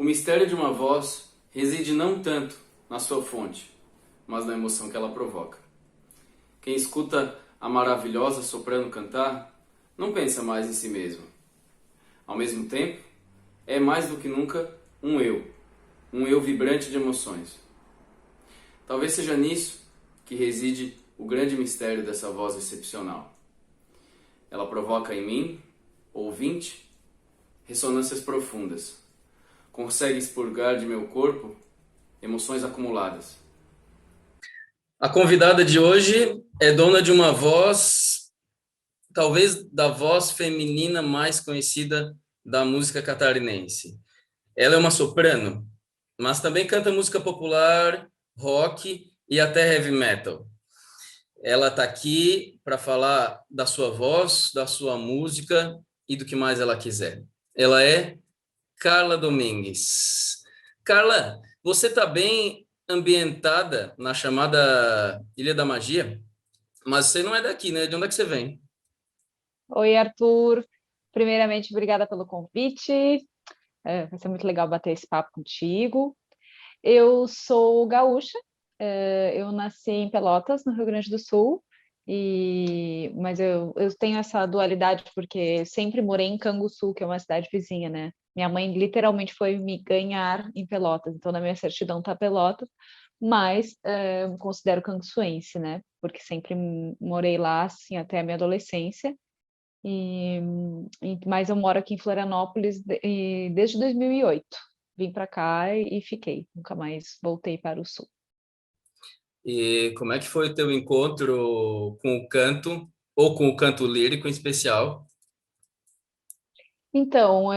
O mistério de uma voz reside não tanto na sua fonte, mas na emoção que ela provoca. Quem escuta a maravilhosa soprano cantar, não pensa mais em si mesmo. Ao mesmo tempo, é mais do que nunca um eu vibrante de emoções. Talvez seja nisso que reside o grande mistério dessa voz excepcional. Ela provoca em mim, ouvinte, ressonâncias profundas. Consegue expurgar de meu corpo emoções acumuladas. A convidada de hoje é dona de uma voz, talvez da voz feminina mais conhecida da música catarinense. Ela é uma soprano, mas também canta música popular, rock e até heavy metal. Ela está aqui para falar da sua voz, da sua música e do que mais ela quiser. Ela é Carla Domingues. Carla, você está bem ambientada na chamada Ilha da Magia, mas você não é daqui, né? De onde é que você vem? Oi, Arthur. Primeiramente, obrigada pelo convite. Vai ser muito legal bater esse papo contigo. Eu sou gaúcha. Eu nasci em Pelotas, no Rio Grande do Sul, mas eu tenho essa dualidade porque sempre morei em Canguçu, que é uma cidade vizinha, né? Minha mãe literalmente foi me ganhar em Pelotas, então na minha certidão tá Pelotas, mas me considero canguçuense, né? Porque sempre morei lá, assim, até a minha adolescência. E, mas eu moro aqui em Florianópolis desde 2008. Vim para cá e fiquei, nunca mais voltei para o sul. E como é que foi o teu encontro com o canto, ou com o canto lírico em especial? Então,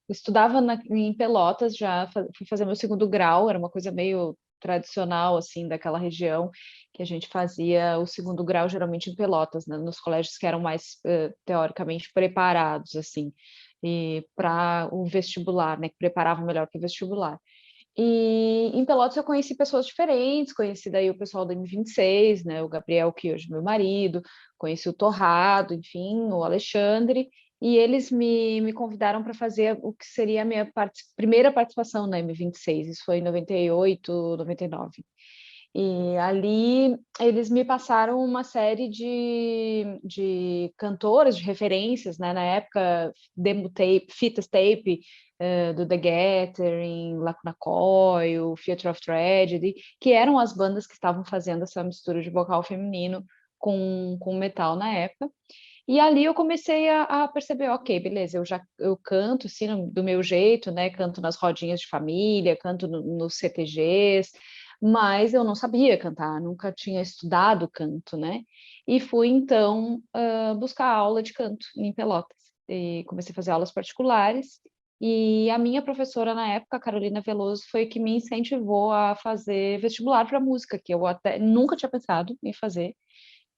estudava em Pelotas, fui fazer meu segundo grau, era uma coisa meio tradicional, assim, daquela região, que a gente fazia o segundo grau geralmente em Pelotas, né, nos colégios que eram mais, teoricamente, preparados, assim, e para o vestibular, né, que preparavam melhor para o vestibular. E em Pelotas eu conheci pessoas diferentes, conheci daí o pessoal do M26, né, o Gabriel, que hoje é meu marido, conheci o Torrado, enfim, o Alexandre, e eles me convidaram para fazer o que seria a minha primeira participação na M26, isso foi em 98, 99. E ali eles me passaram uma série de cantoras, de referências, né? Na época, demo tape, fitas tape, do The Gathering, Lacuna Coil, Theatre of Tragedy, que eram as bandas que estavam fazendo essa mistura de vocal feminino com metal na época. E ali eu comecei a perceber, ok, beleza, eu canto assim, do meu jeito, né? Canto nas rodinhas de família, canto nos CTGs, mas eu não sabia cantar, nunca tinha estudado canto, né? E fui então buscar aula de canto em Pelotas. E comecei a fazer aulas particulares. E a minha professora na época, a Carolina Veloso, foi que me incentivou a fazer vestibular para música, que eu até nunca tinha pensado em fazer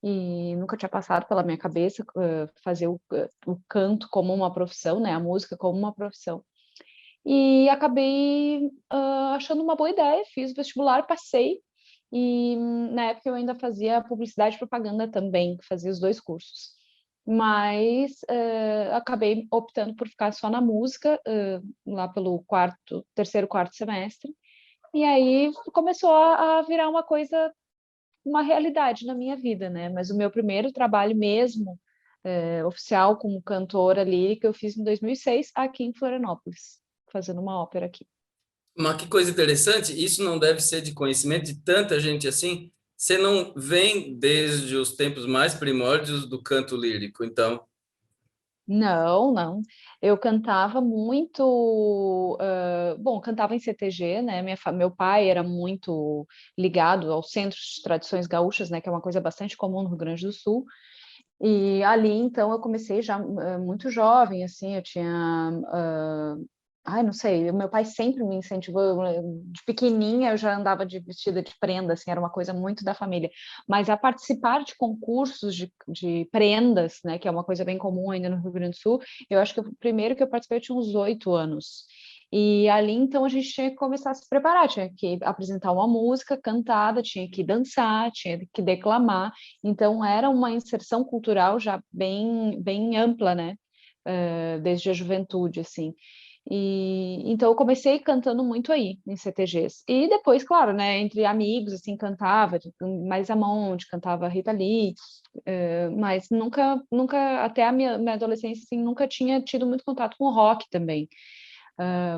e nunca tinha passado pela minha cabeça fazer o canto como uma profissão, né? A música como uma profissão. E acabei achando uma boa ideia, fiz o vestibular, passei, e na época eu ainda fazia publicidade e propaganda também, fazia os dois cursos. Mas acabei optando por ficar só na música, lá pelo terceiro, quarto semestre, e aí começou a virar uma realidade na minha vida, né? Mas o meu primeiro trabalho mesmo, oficial como cantora lírica, eu fiz em 2006, aqui em Florianópolis, fazendo uma ópera aqui. Mas que coisa interessante, isso não deve ser de conhecimento de tanta gente assim. Você não vem desde os tempos mais primórdios do canto lírico, então. Não, não. Eu cantava muito, bom, cantava em CTG, né? Meu pai era muito ligado aos centros de tradições gaúchas, né? Que é uma coisa bastante comum no Rio Grande do Sul. E ali, então, eu comecei já muito jovem, assim, eu tinha... ai, não sei, o meu pai sempre me incentivou, de pequenininha eu já andava de vestida de prenda, assim, era uma coisa muito da família. Mas a participar de concursos de prendas, né, que é uma coisa bem comum ainda no Rio Grande do Sul, eu acho que o primeiro que eu participei eu tinha uns 8 anos. E ali, então, a gente tinha que começar a se preparar, tinha que apresentar uma música cantada, tinha que dançar, tinha que declamar. Então, era uma inserção cultural já bem ampla, né? Desde a juventude, assim. E então eu comecei cantando muito aí em CTGs. E depois, claro, né, entre amigos assim cantava, tipo, Marisa Monte, cantava Rita Lee, mas nunca até a minha adolescência assim, nunca tinha tido muito contato com rock também.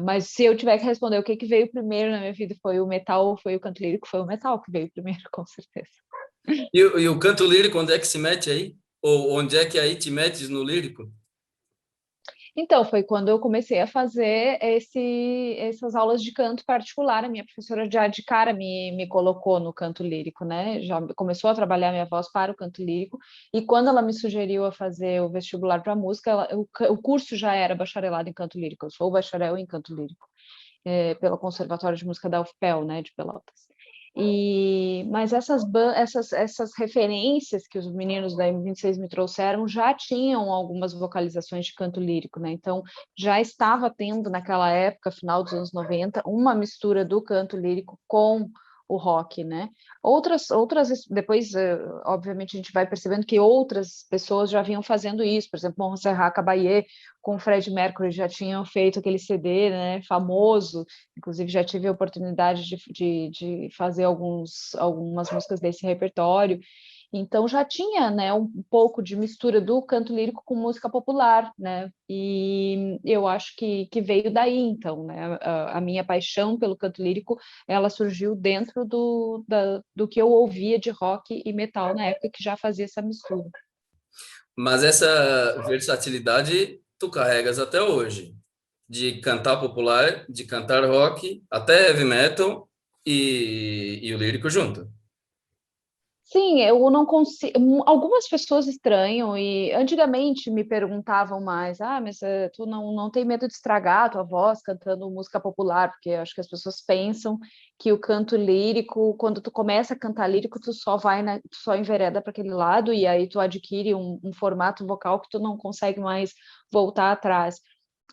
Mas se eu tiver que responder o que que veio primeiro na minha vida, foi o metal ou foi o canto lírico, foi o metal que veio primeiro, com certeza. E o canto lírico, onde é que se mete aí? Ou onde é que aí te metes no lírico? Então, foi quando eu comecei a fazer essas aulas de canto particular. A minha professora já de cara me colocou no canto lírico, né? Já começou a trabalhar minha voz para o canto lírico. E quando ela me sugeriu a fazer o vestibular para música, o curso já era bacharelado em canto lírico. Eu sou bacharel em canto lírico, pelo Conservatório de Música da UFPEL, né, de Pelotas. Mas essas referências que os meninos da M26 me trouxeram já tinham algumas vocalizações de canto lírico, né? Então já estava tendo naquela época, final dos anos 90, uma mistura do canto lírico com o rock, né? Outras depois, obviamente, a gente vai percebendo que outras pessoas já vinham fazendo isso, por exemplo, Montserrat Caballé com o Fred Mercury já tinham feito aquele CD, né, famoso. Inclusive, já tive a oportunidade de fazer algumas músicas desse repertório. Então, já tinha, né, um pouco de mistura do canto lírico com música popular, né? E eu acho que veio daí, então, né? A minha paixão pelo canto lírico, ela surgiu dentro do que eu ouvia de rock e metal na época, que já fazia essa mistura. Mas essa versatilidade tu carregas até hoje, de cantar popular, de cantar rock, até heavy metal e o lírico junto. Sim, eu não consigo. Algumas pessoas estranham e antigamente me perguntavam mais: mas tu não tem medo de estragar a tua voz cantando música popular? Porque eu acho que as pessoas pensam que o canto lírico, quando tu começa a cantar lírico, tu só tu só envereda para aquele lado e aí tu adquire um formato vocal que tu não consegue mais voltar atrás.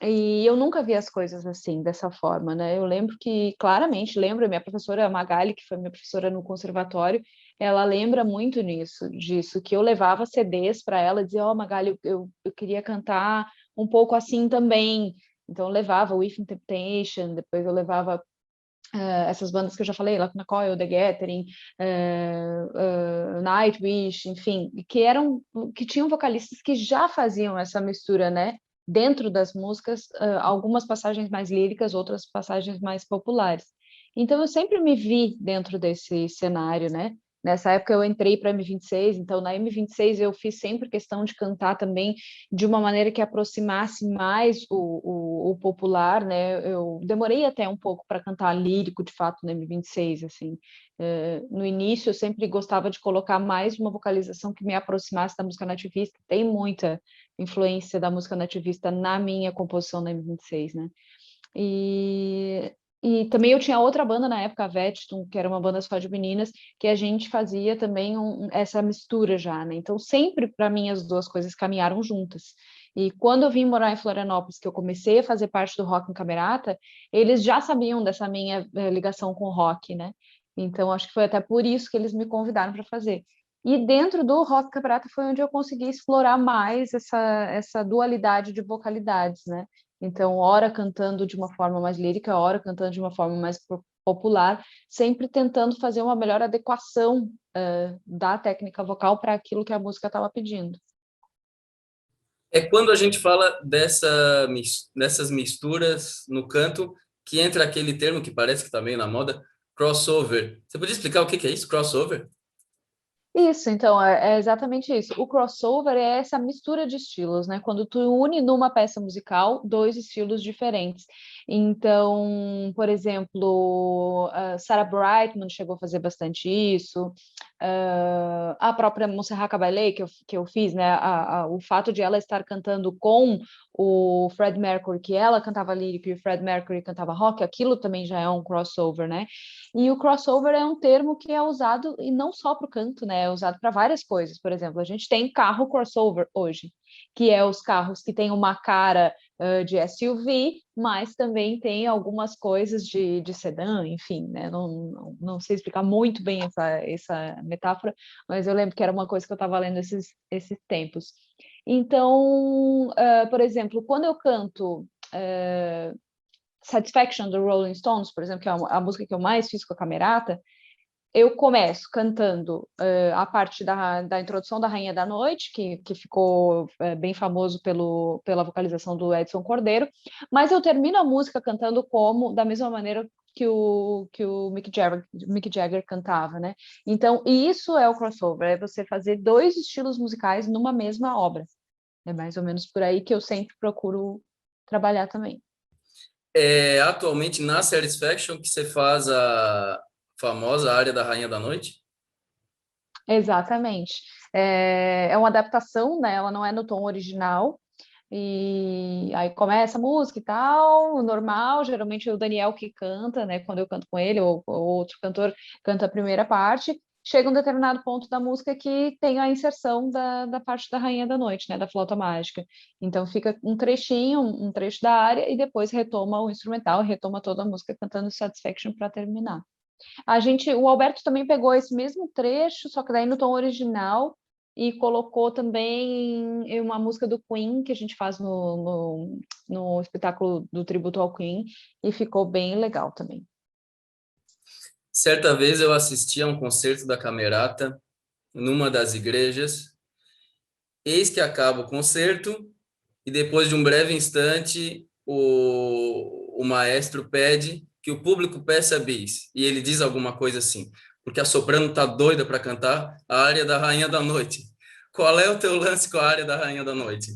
E eu nunca vi as coisas assim, dessa forma, né? Eu lembro que, claramente, lembro, minha professora Magali, que foi minha professora no conservatório, ela lembra muito disso, que eu levava CDs para ela e dizia, Magali, eu queria cantar um pouco assim também. Então, eu levava Within Temptation, depois eu levava essas bandas que eu já falei, Lacuna Coil, The Gathering, Nightwish, enfim, que tinham vocalistas que já faziam essa mistura, né? Dentro das músicas, algumas passagens mais líricas, outras passagens mais populares. Então eu sempre me vi dentro desse cenário, né? Nessa época eu entrei para a M26, então na M26 eu fiz sempre questão de cantar também de uma maneira que aproximasse mais o popular, né? Eu demorei até um pouco para cantar lírico, de fato, no M26, assim. No início, eu sempre gostava de colocar mais uma vocalização que me aproximasse da música nativista. Tem muita influência da música nativista na minha composição na M26, né? E também eu tinha outra banda na época, a Vetum, que era uma banda só de meninas, que a gente fazia também essa mistura já, né? Então, sempre, para mim, as duas coisas caminharam juntas. E quando eu vim morar em Florianópolis, que eu comecei a fazer parte do Rock em Camerata, eles já sabiam dessa minha ligação com o rock, né? Então, acho que foi até por isso que eles me convidaram para fazer. E dentro do Rock em Camerata foi onde eu consegui explorar mais essa dualidade de vocalidades, né? Então, ora cantando de uma forma mais lírica, ora cantando de uma forma mais popular, sempre tentando fazer uma melhor adequação da técnica vocal para aquilo que a música estava pedindo. É quando a gente fala dessas misturas no canto que entra aquele termo que parece que está meio na moda, crossover. Você podia explicar o que é isso, crossover? Isso, então, é exatamente isso. O crossover é essa mistura de estilos, né? Quando tu une numa peça musical dois estilos diferentes. Então, por exemplo, Sarah Brightman chegou a fazer bastante isso. A própria Montserrat Caballé, que eu fiz, né? O fato de ela estar cantando com o Fred Mercury, que ela cantava lírico e o Fred Mercury cantava rock, aquilo também já é um crossover, né? E o crossover é um termo que é usado, e não só para o canto, né? É usado para várias coisas. Por exemplo, a gente tem carro crossover hoje, que é os carros que têm uma cara de SUV, mas também tem algumas coisas de sedã, enfim, né? Não sei explicar muito bem essa metáfora, mas eu lembro que era uma coisa que eu estava lendo esses tempos. Então, por exemplo, quando eu canto Satisfaction do Rolling Stones, por exemplo, que é a música que eu mais fiz com a Camerata, eu começo cantando a parte da introdução da Rainha da Noite, que ficou bem famoso pela vocalização do Edson Cordeiro, mas eu termino a música cantando da mesma maneira que o Mick Jagger cantava, né? Então, isso é o crossover, é você fazer dois estilos musicais numa mesma obra. É mais ou menos por aí que eu sempre procuro trabalhar também. Atualmente na Satisfaction que você faz a famosa área da Rainha da Noite? Exatamente. É uma adaptação, né? Ela não é no tom original. E aí começa a música e tal, normal. Geralmente é o Daniel que canta, né? Quando eu canto com ele, ou outro cantor canta a primeira parte. Chega um determinado ponto da música que tem a inserção da parte da Rainha da Noite, né? Da flauta mágica. Então fica um trechinho, um trecho da área, e depois retoma o instrumental, retoma toda a música cantando Satisfaction para terminar. O Alberto também pegou esse mesmo trecho, só que daí no tom original, e colocou também uma música do Queen, que a gente faz no espetáculo do tributo ao Queen, e ficou bem legal também. Certa vez eu assisti a um concerto da Camerata numa das igrejas. Eis que acaba o concerto e depois de um breve instante o maestro pede que o público peça bis. E ele diz alguma coisa assim, porque a soprano tá doida para cantar a área da Rainha da Noite. Qual é o teu lance com a área da Rainha da Noite?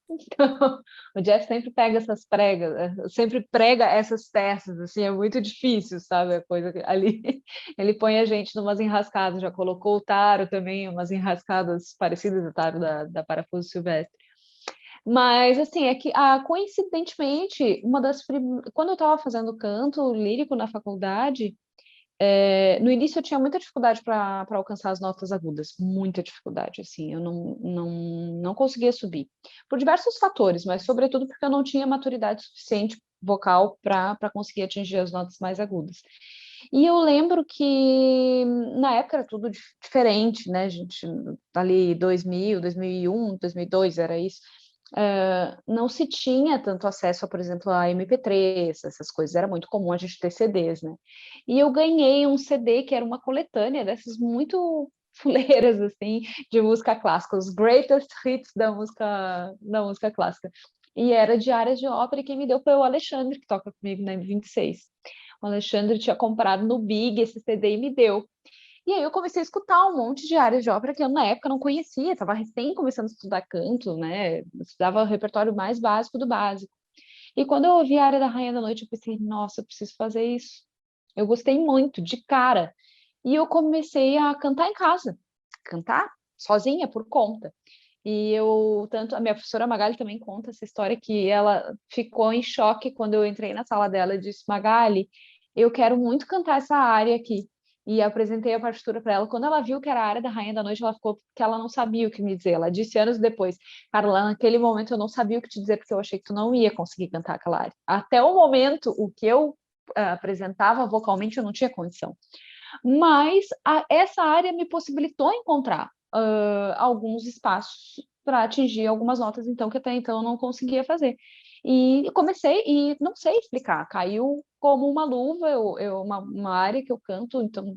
Então, o Jeff sempre pega essas pregas, sempre prega essas peças, assim, é muito difícil, sabe, a coisa ali, ele põe a gente numas enrascadas, já colocou o Taro também, umas enrascadas parecidas ao Taro da Parafuso Silvestre. Mas, assim, é que, coincidentemente, quando eu estava fazendo canto lírico na faculdade, no início eu tinha muita dificuldade para alcançar as notas agudas, muita dificuldade, assim, eu não conseguia subir, por diversos fatores, mas sobretudo porque eu não tinha maturidade suficiente vocal para conseguir atingir as notas mais agudas. E eu lembro que na época era tudo diferente, né, gente, ali 2000, 2001, 2002 era isso. Não se tinha tanto acesso a, por exemplo, a MP3, essas coisas, era muito comum a gente ter CDs, né? E eu ganhei um CD que era uma coletânea dessas muito fuleiras, assim, de música clássica, os greatest hits da música clássica. E era de áreas de ópera, e quem me deu foi o Alexandre, que toca comigo na M26. O Alexandre tinha comprado no Big esse CD e me deu. E aí eu comecei a escutar um monte de áreas de ópera que eu, na época, não conhecia, estava recém começando a estudar canto, né? Eu estudava o repertório mais básico do básico. E quando eu ouvi a área da Rainha da Noite, eu pensei, nossa, eu preciso fazer isso. Eu gostei muito, de cara. E eu comecei a cantar em casa. Cantar sozinha, por conta. Tanto a minha professora Magali também conta essa história, que ela ficou em choque quando eu entrei na sala dela e disse, Magali, eu quero muito cantar essa área aqui. E apresentei a partitura para ela. Quando ela viu que era a área da Rainha da Noite, ela ficou que ela não sabia o que me dizer. Ela disse anos depois, Carla, naquele momento eu não sabia o que te dizer, porque eu achei que tu não ia conseguir cantar aquela área. Até o momento, o que eu apresentava vocalmente, eu não tinha condição. Mas essa área me possibilitou encontrar alguns espaços para atingir algumas notas, então, que até então eu não conseguia fazer. E comecei, e não sei explicar, caiu como uma luva, uma área que eu canto, então,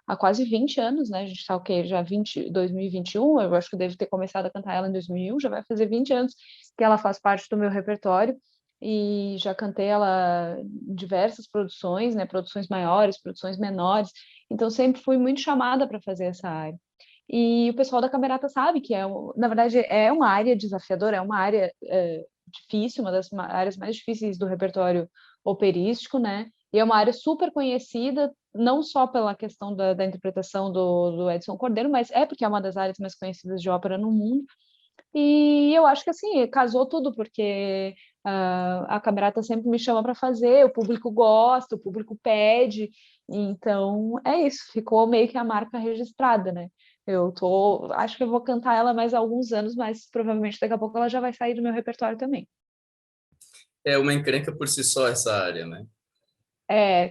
há quase 20 anos, né? A gente está o quê? Já 2021, eu acho que eu devo ter começado a cantar ela em 2001, já vai fazer 20 anos que ela faz parte do meu repertório, e já cantei ela em diversas produções, né? Produções maiores, produções menores, então sempre fui muito chamada para fazer essa área. E o pessoal da Camerata sabe que na verdade, é uma área desafiadora, é uma área difícil, uma das áreas mais difíceis do repertório operístico, né? E é uma área super conhecida, não só pela questão da interpretação do Edson Cordeiro, mas porque é uma das áreas mais conhecidas de ópera no mundo. E eu acho que assim, casou tudo, porque a Camerata sempre me chama para fazer, o público gosta, o público pede, então é isso, ficou meio que a marca registrada, né? Acho que eu vou cantar ela mais alguns anos, mas provavelmente daqui a pouco ela já vai sair do meu repertório também. É uma encrenca por si só essa área, né?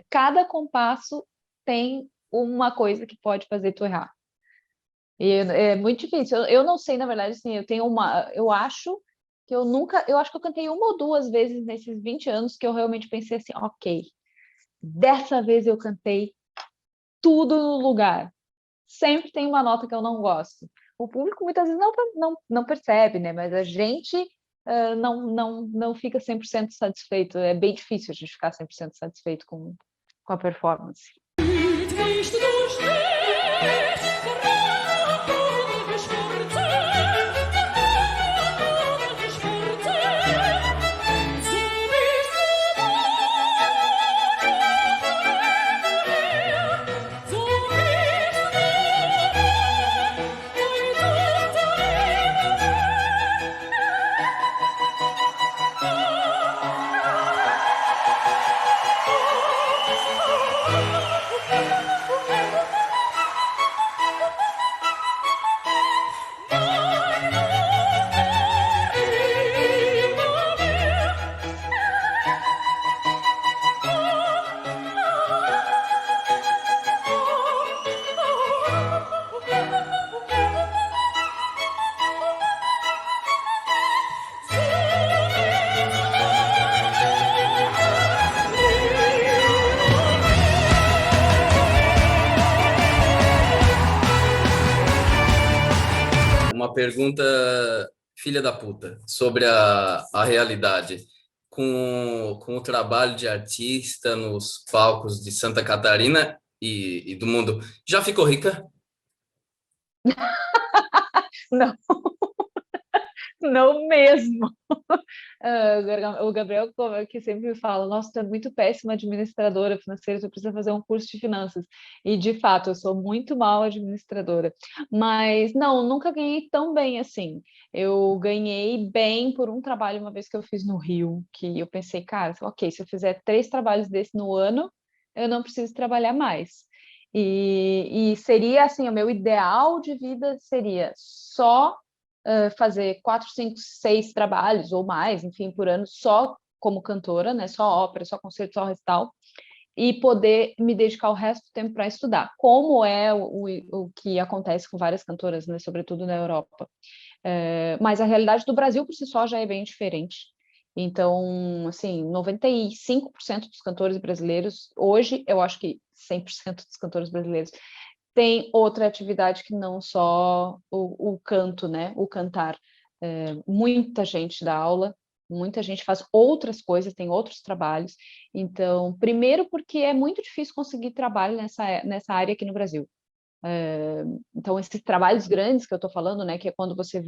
Cada compasso tem uma coisa que pode fazer tu errar. E é muito difícil. Eu não sei, na verdade, assim, eu acho que eu acho que eu cantei uma ou duas vezes nesses 20 anos que eu realmente pensei assim, ok, dessa vez eu cantei tudo no lugar. Sempre tem uma nota que eu não gosto. O público muitas vezes não percebe, né? Mas a gente não fica 100% satisfeito. É bem difícil a gente ficar 100% satisfeito com a performance. Uma pergunta filha da puta sobre a realidade. Com o trabalho de artista nos palcos de Santa Catarina e do mundo, já ficou rica? Não, não mesmo. O Gabriel que sempre fala, nossa, tu é muito péssima administradora financeira, tu precisa fazer um curso de finanças. E, de fato, eu sou muito mal administradora. Mas, não, nunca ganhei tão bem assim. Eu ganhei bem por um trabalho uma vez que eu fiz no Rio, que eu pensei, cara, ok, se eu fizer 3 trabalhos desse no ano, eu não preciso trabalhar mais. E seria, assim, o meu ideal de vida seria só fazer 4, 5, 6 trabalhos ou mais, enfim, por ano, só como cantora, né? Só ópera, só concerto, só recital, e poder me dedicar o resto do tempo para estudar, como é o que acontece com várias cantoras, né? Sobretudo na Europa. Mas a realidade do Brasil por si só já é bem diferente. Então, assim, 95% dos cantores brasileiros, hoje, eu acho que 100% dos cantores brasileiros tem outra atividade que não só o canto, né? O cantar. Muita gente dá aula, muita gente faz outras coisas, tem outros trabalhos. Então, primeiro porque é muito difícil conseguir trabalho nessa área aqui no Brasil. Então, esses trabalhos grandes que eu estou falando, né? Que é quando você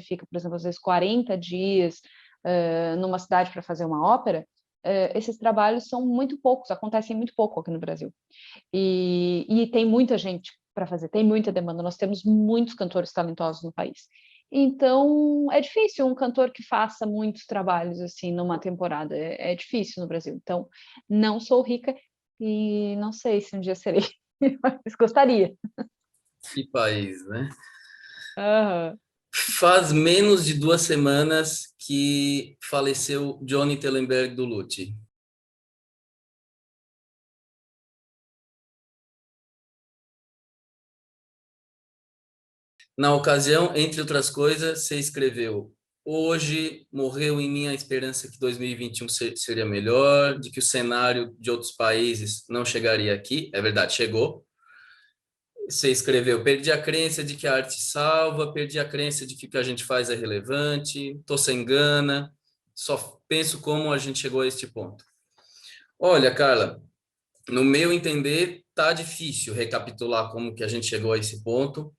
fica, por exemplo, às vezes 40 dias numa cidade para fazer uma ópera, esses trabalhos são muito poucos, acontecem muito pouco aqui no Brasil. E tem muita gente para fazer, tem muita demanda. Nós temos muitos cantores talentosos no país. Então, é difícil um cantor que faça muitos trabalhos assim numa temporada. É difícil no Brasil. Então, não sou rica e não sei se um dia serei, mas gostaria. Que país, né? Aham. Faz menos de 2 semanas que faleceu Johnny Telenberg do Lute. Na ocasião, entre outras coisas, você escreveu: hoje morreu em mim a esperança que 2021 seria melhor, de que o cenário de outros países não chegaria aqui. É verdade, chegou. Você escreveu: perdi a crença de que a arte salva, perdi a crença de que o que a gente faz é relevante, tô sem gana, só penso como a gente chegou a este ponto. Olha, Carla, no meu entender, tá difícil recapitular como que a gente chegou a esse ponto.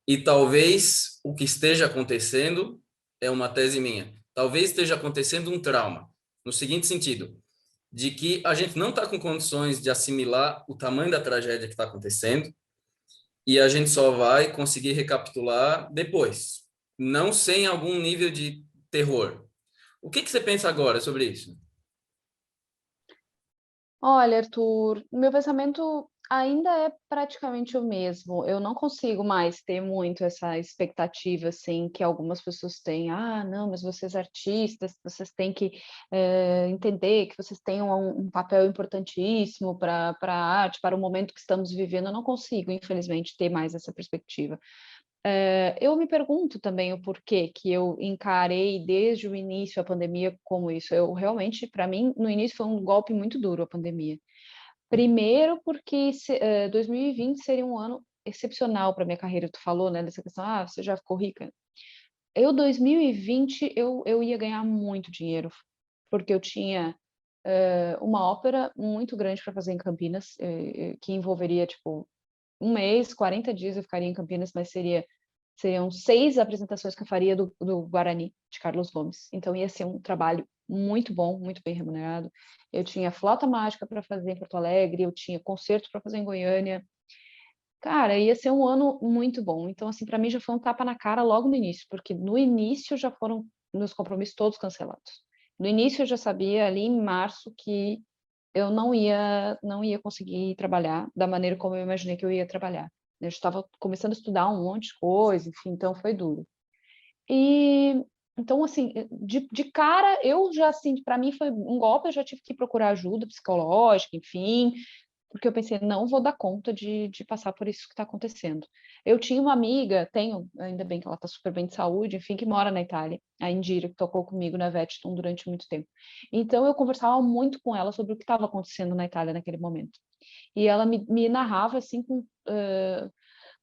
E talvez o que esteja acontecendo é uma tese minha. Talvez esteja acontecendo um trauma, no seguinte sentido, de que a gente não está com condições de assimilar o tamanho da tragédia que está acontecendo e a gente só vai conseguir recapitular depois, não sem algum nível de terror. O que você pensa agora sobre isso? Olha, Arthur, meu pensamento ainda é praticamente o mesmo. Eu não consigo mais ter muito essa expectativa, assim, que algumas pessoas têm. Ah, não, mas vocês artistas, vocês têm que entender que vocês têm um papel importantíssimo para a arte, para o momento que estamos vivendo. Eu não consigo, infelizmente, ter mais essa perspectiva. Eu me pergunto também o porquê que eu encarei desde o início a pandemia como isso. Eu realmente, para mim, no início foi um golpe muito duro a pandemia. Primeiro porque 2020 seria um ano excepcional para minha carreira. Tu falou, né, dessa questão, você já ficou rica. 2020, eu ia ganhar muito dinheiro, porque eu tinha uma ópera muito grande para fazer em Campinas, que envolveria, tipo, um mês, 40 dias eu ficaria em Campinas, mas seriam 6 apresentações que eu faria do Guarani, de Carlos Gomes. Então ia ser um trabalho muito bom, muito bem remunerado. Eu tinha flauta mágica para fazer em Porto Alegre, eu tinha concerto para fazer em Goiânia. Cara, ia ser um ano muito bom. Então, assim, para mim já foi um tapa na cara logo no início, porque no início já foram meus compromissos todos cancelados. No início eu já sabia ali em março que eu não ia conseguir trabalhar da maneira como eu imaginei que eu ia trabalhar. Eu estava começando a estudar um monte de coisa, enfim, então foi duro. E então, assim, de cara, eu já, assim, para mim foi um golpe, eu já tive que procurar ajuda psicológica, enfim, porque eu pensei, não vou dar conta de passar por isso que está acontecendo. Eu tinha uma amiga, tenho, ainda bem que ela está super bem de saúde, enfim, que mora na Itália, a Indira, que tocou comigo na Veteton durante muito tempo. Então, eu conversava muito com ela sobre o que estava acontecendo na Itália naquele momento. E ela me narrava, assim,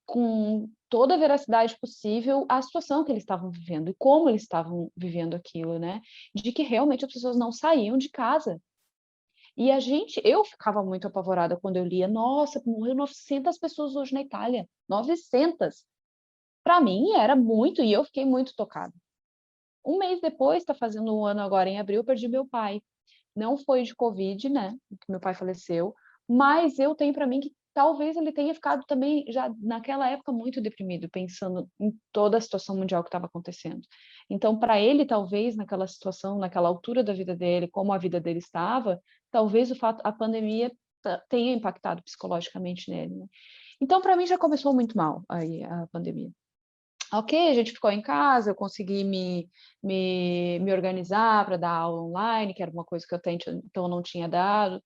com toda a veracidade possível a situação que eles estavam vivendo e como eles estavam vivendo aquilo, né? De que realmente as pessoas não saíam de casa. E eu ficava muito apavorada quando eu lia, nossa, morreu 900 pessoas hoje na Itália, 900. Para mim era muito e eu fiquei muito tocada. Um mês depois, está fazendo um ano agora em abril, eu perdi meu pai. Não foi de Covid, né? Que meu pai faleceu, mas eu tenho para mim que talvez ele tenha ficado também já naquela época muito deprimido, pensando em toda a situação mundial que estava acontecendo. Então, para ele, talvez naquela situação, naquela altura da vida dele, como a vida dele estava, talvez a pandemia tenha impactado psicologicamente nele, né? Então, para mim já começou muito mal aí a pandemia. Ok, a gente ficou em casa, eu consegui me organizar para dar aula online, que era uma coisa que eu então não tinha dado.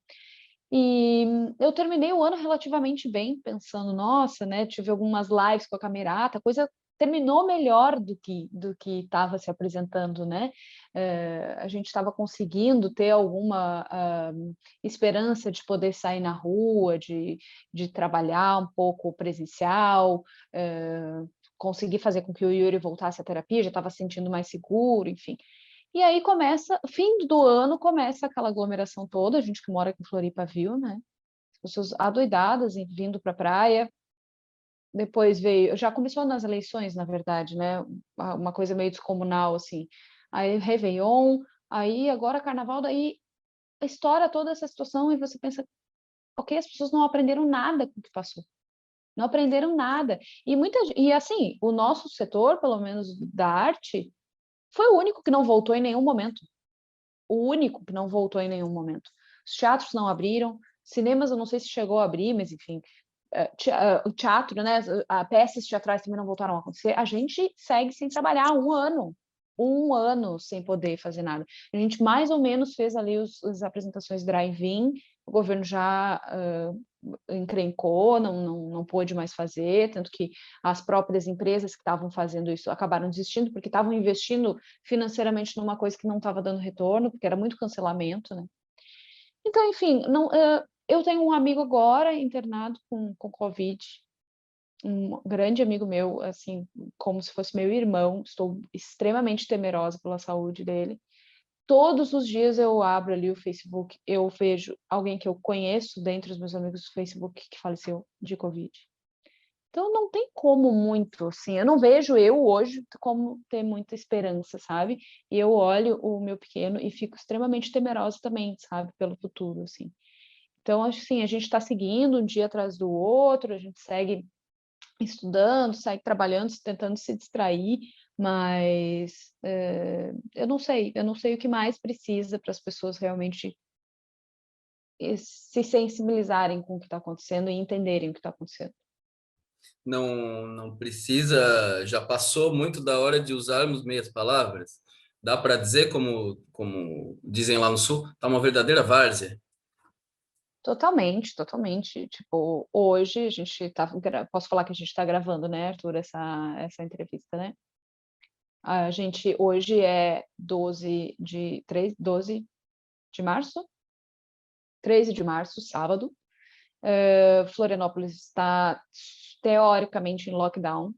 E eu terminei o ano relativamente bem, pensando, nossa, né? Tive algumas lives com a Camerata, a coisa terminou melhor do que estava se apresentando, né? A gente estava conseguindo ter alguma esperança de poder sair na rua, de trabalhar um pouco presencial, conseguir fazer com que o Yuri voltasse à terapia, já estava se sentindo mais seguro, enfim. E aí começa, fim do ano, começa aquela aglomeração toda, a gente que mora aqui em Floripa viu, né? As pessoas adoidadas vindo para a praia. Depois veio, já começou nas eleições, na verdade, né? Uma coisa meio descomunal, assim. Aí Réveillon, aí agora Carnaval, daí estoura toda essa situação e você pensa, ok, as pessoas não aprenderam nada com o que passou. Não aprenderam nada. E assim, o nosso setor, pelo menos da arte, foi o único que não voltou em nenhum momento. O único que não voltou em nenhum momento. Os teatros não abriram, cinemas eu não sei se chegou a abrir, mas enfim, o teatro, né, peças teatrais também não voltaram a acontecer. A gente segue sem trabalhar um ano sem poder fazer nada. A gente mais ou menos fez ali as apresentações drive-in, o governo já encrencou, não pôde mais fazer, tanto que as próprias empresas que estavam fazendo isso acabaram desistindo, porque estavam investindo financeiramente numa coisa que não estava dando retorno, porque era muito cancelamento, né? Então, enfim, eu tenho um amigo agora internado com Covid, um grande amigo meu, assim, como se fosse meu irmão, estou extremamente temerosa pela saúde dele. Todos os dias eu abro ali o Facebook, eu vejo alguém que eu conheço dentre os meus amigos do Facebook que faleceu de Covid. Então não tem como muito, assim, eu não vejo eu hoje como ter muita esperança, sabe? E eu olho o meu pequeno e fico extremamente temerosa também, sabe, pelo futuro, assim. Então, acho que sim, a gente está seguindo um dia atrás do outro, a gente segue estudando, segue trabalhando, tentando se distrair, mas eu não sei o que mais precisa para as pessoas realmente se sensibilizarem com o que está acontecendo e entenderem o que está acontecendo. Não precisa, já passou muito da hora de usarmos meias palavras. Dá para dizer, como dizem lá no Sul, tá uma verdadeira várzea. Totalmente, totalmente. Tipo, hoje a gente tá, posso falar que a gente está gravando, né, Arthur, essa entrevista, né? A gente hoje é 12 de março, 13 de março, sábado. Florianópolis está teoricamente em lockdown,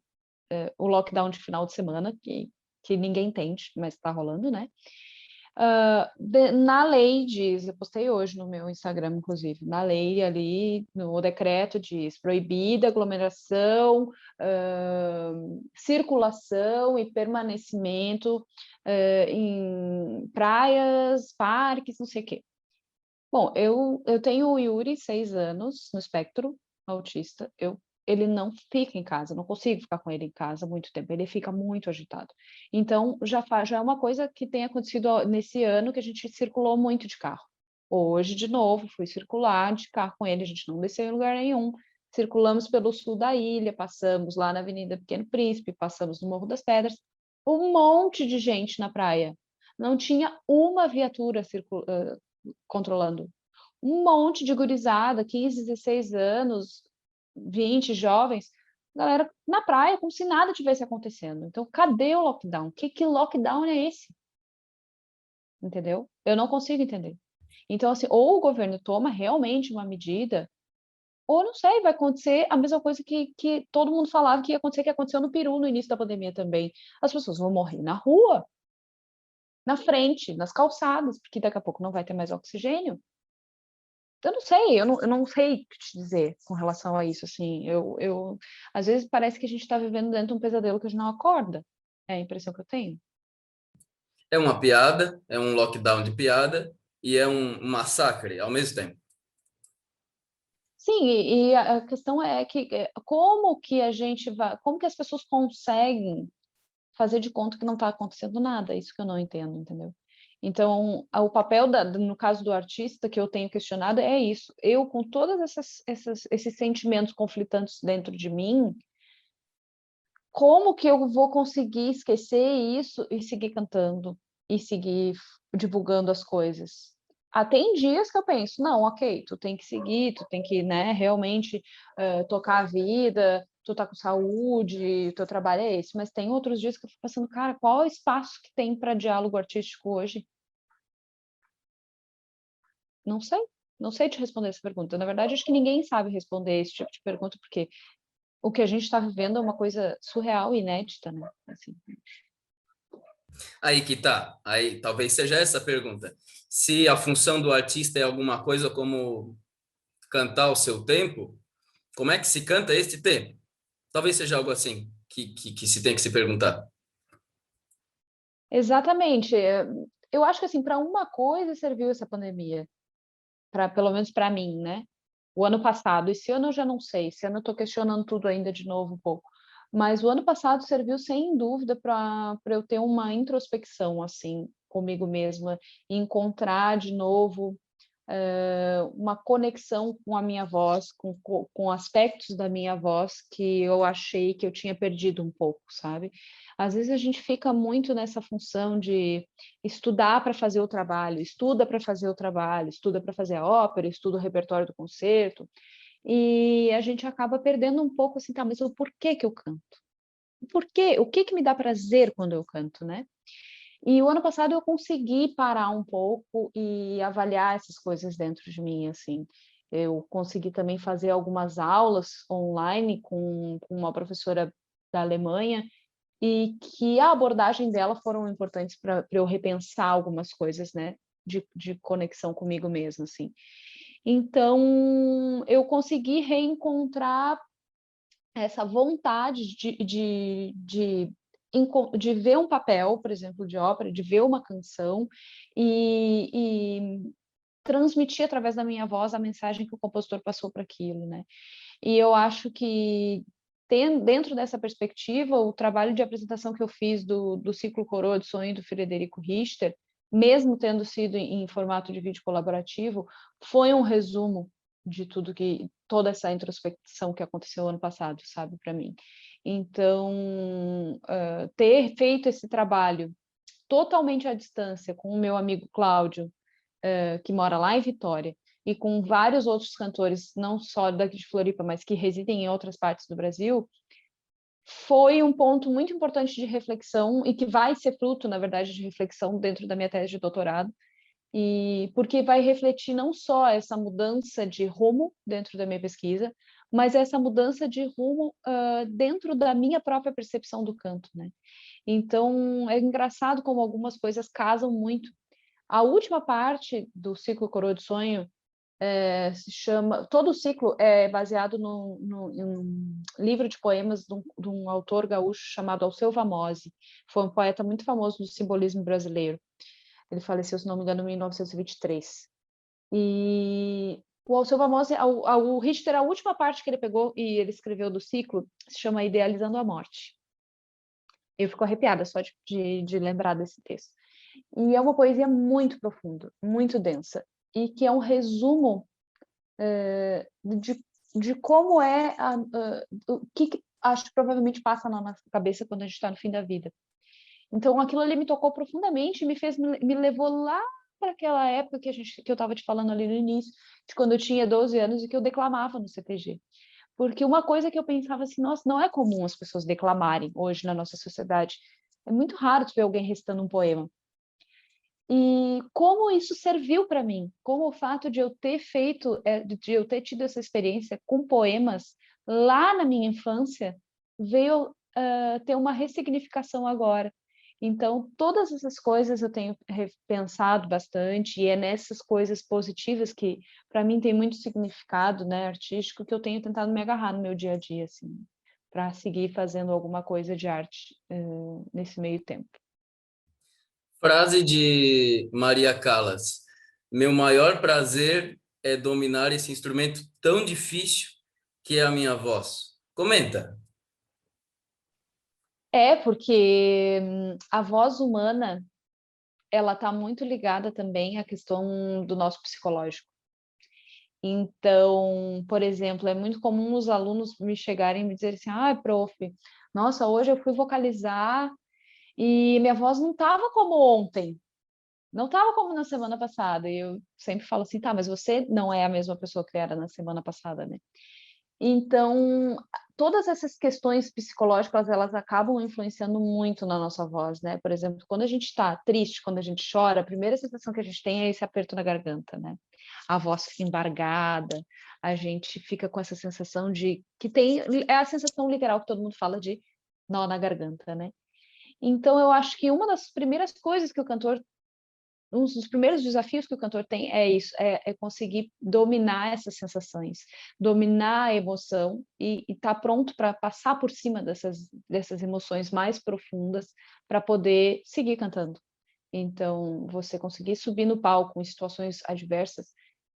o lockdown de final de semana, que ninguém entende, mas está rolando, né? Na lei diz, eu postei hoje no meu Instagram, inclusive, na lei ali, no decreto diz proibida aglomeração, circulação e permanecimento em praias, parques, não sei o quê. Bom, eu tenho o Yuri, 6 anos, no espectro autista. Ele não fica em casa, não consigo ficar com ele em casa muito tempo, ele fica muito agitado. Então, já é uma coisa que tem acontecido nesse ano que a gente circulou muito de carro. Hoje, de novo, fui circular de carro com ele, a gente não desceu em lugar nenhum. Circulamos pelo sul da ilha, passamos lá na Avenida Pequeno Príncipe, passamos no Morro das Pedras. Um monte de gente na praia. Não tinha uma viatura controlando. Um monte de gurizada, 15, 16 anos, 20 jovens, galera na praia, como se nada tivesse acontecendo. Então, cadê o lockdown? Que lockdown é esse? Entendeu? Eu não consigo entender. Então, assim, ou o governo toma realmente uma medida, ou não sei, vai acontecer a mesma coisa que todo mundo falava que ia acontecer, que aconteceu no Peru no início da pandemia também. As pessoas vão morrer na rua, na frente, nas calçadas, porque daqui a pouco não vai ter mais oxigênio. Eu não sei, eu não sei o que te dizer com relação a isso, assim, às vezes parece que a gente está vivendo dentro de um pesadelo que a gente não acorda, é a impressão que eu tenho. É uma piada, é um lockdown de piada e é um massacre ao mesmo tempo. Sim, e a questão é que como que a gente vai, como que as pessoas conseguem fazer de conta que não está acontecendo nada, isso que eu não entendo, entendeu? Então, o papel, no caso do artista, que eu tenho questionado é isso. Eu, com todos esses sentimentos conflitantes dentro de mim, como que eu vou conseguir esquecer isso e seguir cantando e seguir divulgando as coisas? Tem dias que eu penso, não, ok, tu tem que seguir, tu tem que, né, realmente tocar a vida, tu tá com saúde, teu trabalho é esse, mas tem outros dias que eu fico pensando, cara, qual é o espaço que tem para diálogo artístico hoje? Não sei, não sei te responder essa pergunta. Na verdade, acho que ninguém sabe responder esse tipo de pergunta, porque o que a gente está vivendo é uma coisa surreal e inédita, né? Assim. Aí que tá. Aí talvez seja essa a pergunta. Se a função do artista é alguma coisa como cantar o seu tempo, como é que se canta este tempo? Talvez seja algo assim que se tem que se perguntar. Exatamente. Eu acho que assim, para uma coisa serviu essa pandemia, para pelo menos para mim, né? O ano passado, esse ano eu já não sei, esse ano eu estou questionando tudo ainda de novo um pouco. Mas o ano passado serviu sem dúvida para eu ter uma introspecção assim comigo mesma, e encontrar de novo uma conexão com a minha voz, com aspectos da minha voz que eu achei que eu tinha perdido um pouco, sabe? Às vezes a gente fica muito nessa função de estudar para fazer o trabalho, estuda para fazer o trabalho, estuda para fazer a ópera, estuda o repertório do concerto, e a gente acaba perdendo um pouco assim, tá, mas o porquê que eu canto? O porquê? O que que me dá prazer quando eu canto, né? E o ano passado eu consegui parar um pouco e avaliar essas coisas dentro de mim, assim. Eu consegui também fazer algumas aulas online com uma professora da Alemanha e que a abordagem dela foram importantes para eu repensar algumas coisas, né, de conexão comigo mesma, assim. Então, eu consegui reencontrar essa vontade de ver um papel, por exemplo, de ópera, de ver uma canção e transmitir através da minha voz a mensagem que o compositor passou para aquilo, né? E eu acho que dentro dessa perspectiva, o trabalho de apresentação que eu fiz do ciclo Coroa de Sonho do Frederico Richter, mesmo tendo sido em formato de vídeo colaborativo, foi um resumo de toda essa introspecção que aconteceu ano passado, sabe, para mim. Então, ter feito esse trabalho totalmente à distância com o meu amigo Cláudio, que mora lá em Vitória, e com vários outros cantores, não só daqui de Floripa, mas que residem em outras partes do Brasil, foi um ponto muito importante de reflexão e que vai ser fruto, na verdade, de reflexão dentro da minha tese de doutorado, e porque vai refletir não só essa mudança de rumo dentro da minha pesquisa, mas essa mudança de rumo dentro da minha própria percepção do canto, né? Então, é engraçado como algumas coisas casam muito. A última parte do ciclo Coroa de Sonho se chama... Todo o ciclo é baseado em um livro de poemas de um autor gaúcho chamado Alceu Vamosi. Foi um poeta muito famoso do simbolismo brasileiro. Ele faleceu, se não me engano, em 1923. E o Alceu Vamosi, o Richter, a última parte que ele pegou e ele escreveu do ciclo, se chama Idealizando a Morte. Eu fico arrepiada só de lembrar desse texto. E é uma poesia muito profunda, muito densa, e que é um resumo de como é o que acho que provavelmente passa na nossa cabeça quando a gente está no fim da vida. Então, aquilo ali me tocou profundamente, me levou lá para aquela época que eu estava te falando ali no início, de quando eu tinha 12 anos e que eu declamava no CTG. Porque uma coisa que eu pensava assim, nossa, não é comum as pessoas declamarem hoje na nossa sociedade. É muito raro tu ver alguém recitando um poema. E como isso serviu para mim, como o fato de eu ter de eu ter tido essa experiência com poemas lá na minha infância, veio ter uma ressignificação agora. Então, todas essas coisas eu tenho repensado bastante, e é nessas coisas positivas que, para mim, tem muito significado, né, artístico, que eu tenho tentado me agarrar no meu dia a dia, assim, para seguir fazendo alguma coisa de arte nesse meio tempo. Frase de Maria Callas: meu maior prazer é dominar esse instrumento tão difícil que é a minha voz. Comenta. É, porque a voz humana, ela está muito ligada também à questão do nosso psicológico. Então, por exemplo, é muito comum os alunos me chegarem e me dizerem assim, prof, nossa, hoje eu fui vocalizar e minha voz não estava como ontem, não estava como na semana passada. E eu sempre falo assim, tá, mas você não é a mesma pessoa que era na semana passada, né? Então, todas essas questões psicológicas, elas acabam influenciando muito na nossa voz, né? Por exemplo, quando a gente está triste, quando a gente chora, a primeira sensação que a gente tem é esse aperto na garganta, né? A voz fica embargada, a gente fica com essa sensação de que é a sensação literal que todo mundo fala de nó na garganta, né? Então, eu acho que uma das primeiras coisas que o cantor um dos primeiros desafios que o cantor tem é isso, é conseguir dominar essas sensações, dominar a emoção e estar pronto para passar por cima dessas emoções mais profundas para poder seguir cantando. Então, você conseguir subir no palco em situações adversas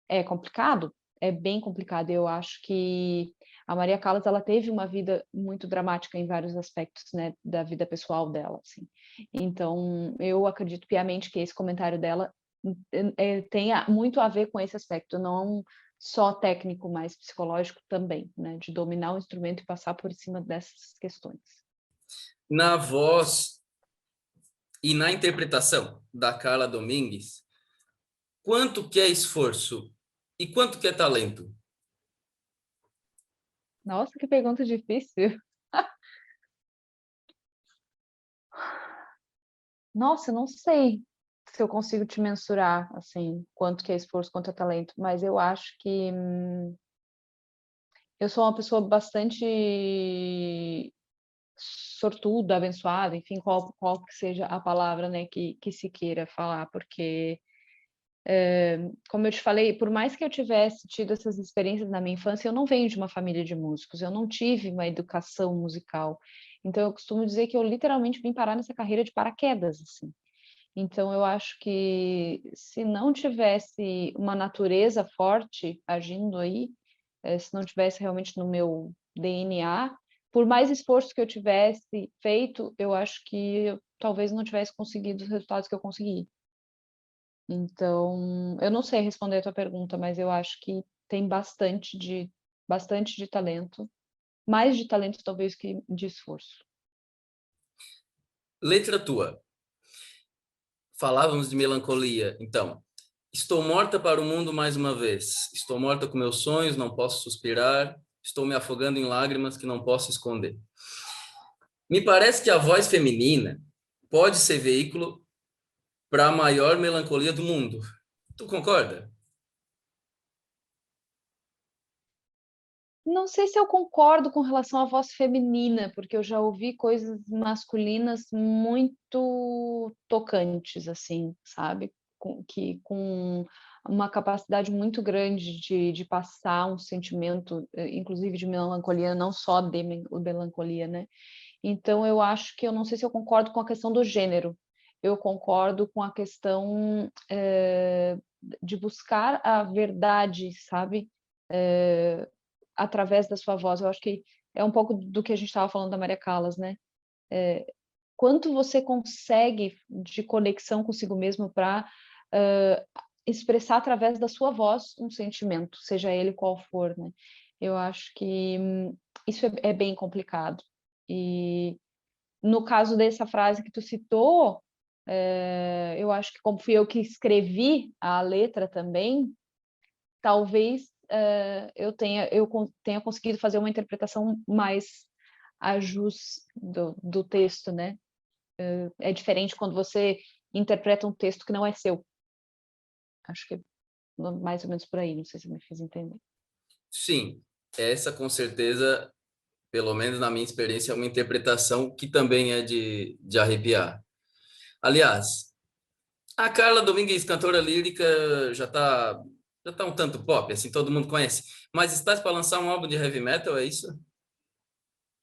é complicado, é bem complicado. Eu acho que a Maria Callas, ela teve uma vida muito dramática em vários aspectos, né, da vida pessoal dela, assim. Então, eu acredito piamente que esse comentário dela tenha muito a ver com esse aspecto, não só técnico, mas psicológico também, né, de dominar o instrumento e passar por cima dessas questões. Na voz e na interpretação da Carla Domingues, quanto que é esforço e quanto que é talento? Nossa, que pergunta difícil. Nossa, eu não sei se eu consigo te mensurar, assim, quanto que é esforço, quanto é talento, mas eu acho que eu sou uma pessoa bastante sortuda, abençoada, enfim, qual que seja a palavra, né, que se queira falar, porque, como eu te falei, por mais que eu tivesse tido essas experiências na minha infância, eu não venho de uma família de músicos, eu não tive uma educação musical, então eu costumo dizer que eu literalmente vim parar nessa carreira de paraquedas, assim. Então, eu acho que se não tivesse uma natureza forte agindo aí, se não tivesse realmente no meu DNA, por mais esforço que eu tivesse feito, eu acho que eu talvez não tivesse conseguido os resultados que eu consegui. Então, eu não sei responder a tua pergunta, mas eu acho que tem bastante de talento, mais de talento talvez que de esforço. Letra tua. Falávamos de melancolia, então. Estou morta para o mundo mais uma vez. Estou morta com meus sonhos, não posso suspirar. Estou me afogando em lágrimas que não posso esconder. Me parece que a voz feminina pode ser veículo para a maior melancolia do mundo. Tu concorda? Não sei se eu concordo com relação à voz feminina, porque eu já ouvi coisas masculinas muito tocantes, assim, sabe? Com uma capacidade muito grande de passar um sentimento, inclusive de melancolia, não só de melancolia, né? Então, eu acho que eu não sei se eu concordo com a questão do gênero. Eu concordo com a questão de buscar a verdade, sabe? Através da sua voz. Eu acho que é um pouco do que a gente estava falando da Maria Callas, né? Quanto você consegue de conexão consigo mesmo para expressar através da sua voz um sentimento, seja ele qual for, né? Eu acho que isso é bem complicado. E no caso dessa frase que tu citou, eu acho que como fui eu que escrevi a letra também, talvez eu tenha conseguido fazer uma interpretação mais a jus do texto, né? É diferente quando você interpreta um texto que não é seu. Acho que é mais ou menos por aí, não sei se me fiz entender. Sim, essa com certeza, pelo menos na minha experiência, é uma interpretação que também é de arrepiar. Aliás, a Carla Domingues, cantora lírica, já tá um tanto pop, assim, todo mundo conhece. Mas estás para lançar um álbum de heavy metal, é isso?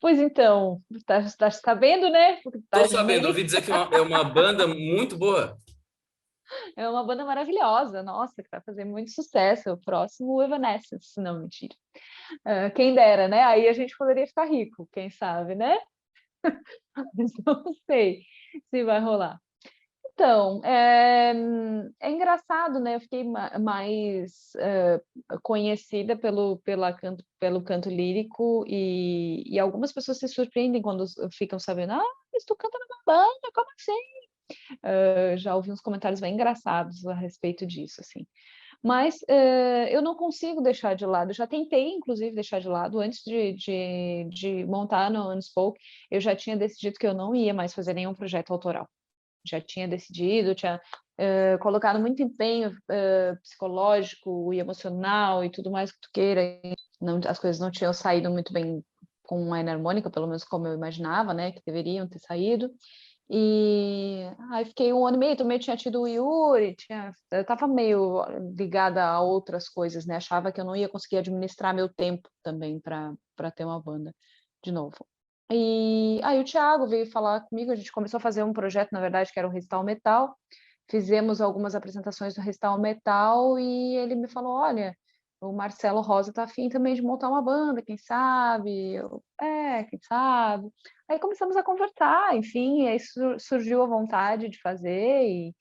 Pois então, tá sabendo, né? Porque Tô tá sabendo, ouvi genérico. dizer que é uma banda muito boa. É uma banda maravilhosa, nossa, que vai fazer muito sucesso. O próximo Evanescence, não, mentira. Quem dera, né? Aí a gente poderia ficar rico, quem sabe, né? Mas não sei se vai rolar. Então, é engraçado, né? Eu fiquei mais conhecida pelo canto lírico e algumas pessoas se surpreendem quando ficam sabendo, mas tu canta numa banda, como assim? Já ouvi uns comentários bem engraçados a respeito disso, assim. Mas eu não consigo deixar de lado. Eu já tentei, inclusive, deixar de lado. Antes de montar no Unspoke, eu já tinha decidido que eu não ia mais fazer nenhum projeto autoral. Já tinha decidido, tinha colocado muito empenho psicológico e emocional e tudo mais que tu queira. Não, as coisas não tinham saído muito bem com a enarmônica, pelo menos como eu imaginava, né, que deveriam ter saído. E aí fiquei 1 ano e meio, também tinha tido o Yuri, eu estava meio ligada a outras coisas, né? Achava que eu não ia conseguir administrar meu tempo também para ter uma banda de novo. E aí o Thiago veio falar comigo, a gente começou a fazer um projeto, na verdade, que era o Recital Metal. Fizemos algumas apresentações do Recital Metal e ele me falou: olha, o Marcelo Rosa tá afim também de montar uma banda, quem sabe? Quem sabe? Aí começamos a conversar, enfim, aí surgiu a vontade de fazer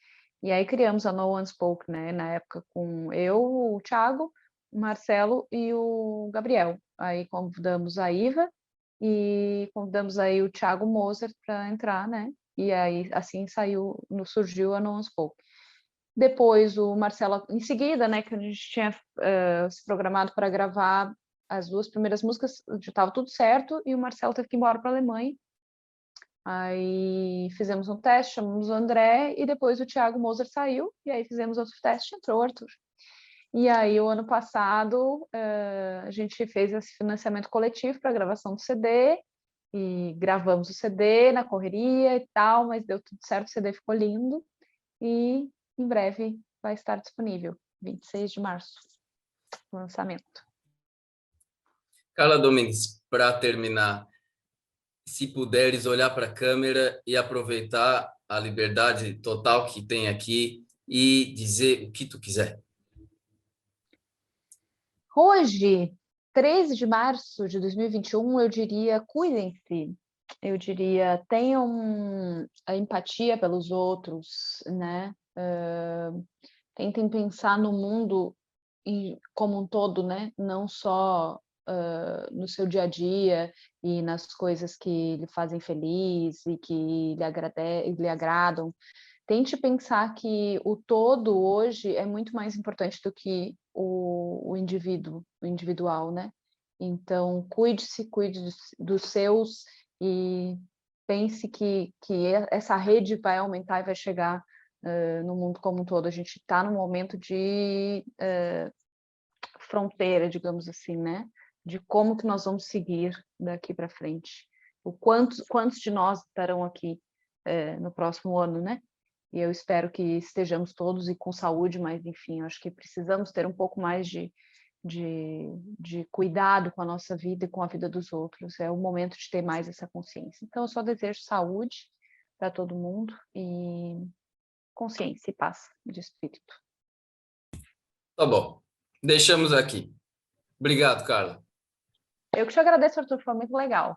e aí criamos a No One Spoke, né? Na época com eu, o Thiago, o Marcelo e o Gabriel. Aí convidamos a Iva e convidamos aí o Thiago Moser para entrar, né? E aí assim surgiu a No One Spoke. Depois o Marcelo, em seguida, né, que a gente tinha se programado para gravar as 2 primeiras músicas, já estava tudo certo, e o Marcelo teve que ir embora para a Alemanha. Aí fizemos um teste, chamamos o André, e depois o Thiago Moser saiu, e aí fizemos outro teste, entrou o Arthur. E aí, o ano passado, a gente fez esse financiamento coletivo para a gravação do CD, e gravamos o CD na correria e tal, mas deu tudo certo, o CD ficou lindo, e em breve vai estar disponível, 26 de março, o lançamento. Carla Domingues, para terminar, se puderes olhar para a câmera e aproveitar a liberdade total que tem aqui e dizer o que tu quiser. Hoje, 13 de março de 2021, eu diria, cuidem-se. Eu diria, tenham a empatia pelos outros, né? Tentem pensar no mundo como um todo, né? Não só no seu dia a dia e nas coisas que lhe fazem feliz e que lhe agradam. tente pensar que o todo hoje é muito mais importante do que o indivíduo, o individual, né? Então, cuide-se, cuide dos seus e pense que essa rede vai aumentar e vai chegar no mundo como um todo. A gente está num momento de fronteira, digamos assim, né? De como que nós vamos seguir daqui para frente. Quantos de nós estarão aqui no próximo ano, né? E eu espero que estejamos todos e com saúde, mas enfim, acho que precisamos ter um pouco mais de cuidado com a nossa vida e com a vida dos outros. É o momento de ter mais essa consciência. Então, eu só desejo saúde para todo mundo e consciência e paz de espírito. Tá bom. Deixamos aqui. Obrigado, Carla. Eu que te agradeço, Arthur, foi muito legal.